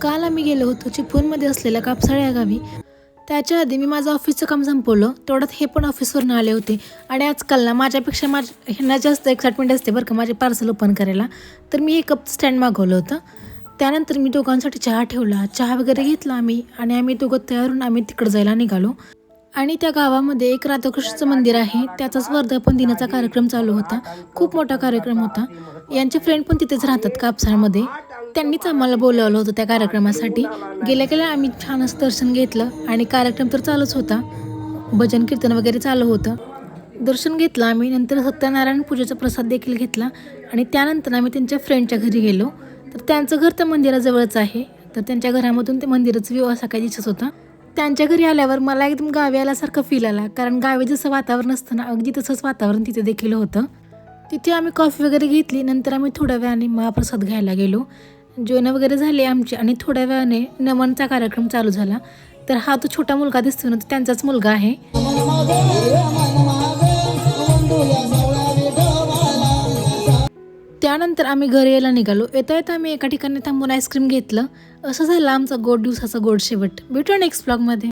काल आम्ही गेलो होतो चिपळूणमध्ये असलेल्या कापसाळे या गावी. त्याच्या आधी मी माझं ऑफिसचं काम संपवलं, तेवढ्यात हे पण ऑफिसवरून आले होते. आणि आजकाल ना माझ्यापेक्षा ह्यांना जास्त एक्साइटमेंट असते बरं का माझे पार्सल ओपन करायला. तर मी एक कप स्टँड मागवलं होतं. त्यानंतर मी दोघांसाठी चहा ठेवला, चहा वगैरे घेतला आणि आम्ही दोघं तयार होऊन आम्ही तिकडं जायला निघालो. आणि त्या गावामध्ये एक राधाकृष्णचं मंदिर आहे, त्याचाच वर्धापन दिनाचा कार्यक्रम चालू होता. खूप मोठा कार्यक्रम होता. यांचे फ्रेंड पण तिथेच राहतात कापसाळमध्ये. त्यांनीच आम्हाला बोलावलं होतं त्या कार्यक्रमासाठी. गेल्या गेल्या आम्ही छान असं दर्शन घेतलं आणि कार्यक्रम तर चालूच होता. भजन कीर्तन वगैरे चालू होतं. दर्शन घेतलं आम्ही. नंतर सत्यनारायण पूजेचा प्रसाद देखील घेतला आणि त्यानंतर आम्ही त्यांच्या फ्रेंडच्या घरी गेलो. तर त्यांचं घर त्या मंदिराजवळच आहे. तर त्यांच्या घरामधून ते मंदिराचा व्ह्यू असा काही दिसत होता. त्यांच्या घरी आल्यावर मला एकदम गावी आल्यासारखं फील आला, कारण गावी जसं वातावरण असतं ना, अगदी तसंच वातावरण तिथे देखील होतं. तिथे आम्ही कॉफी वगैरे घेतली. नंतर आम्ही थोड्या वेळाने महाप्रसाद घ्यायला गेलो. जेवण वगैरे झाले आमची आणि थोड्या वेळाने नमनचा कार्यक्रम चालू झाला. तर हा तो छोटा मुलगा दिसतो ना, तो त्यांचाच मुलगा आहे. त्यानंतर आम्ही घरी यायला निघालो. येता येता आम्ही एका ठिकाणी थांबून आईस्क्रीम घेतलं. असं झालं आमचा गोड दिवसाचा गोड शेवट. भेटू नेक्स्ट ब्लॉगमध्ये.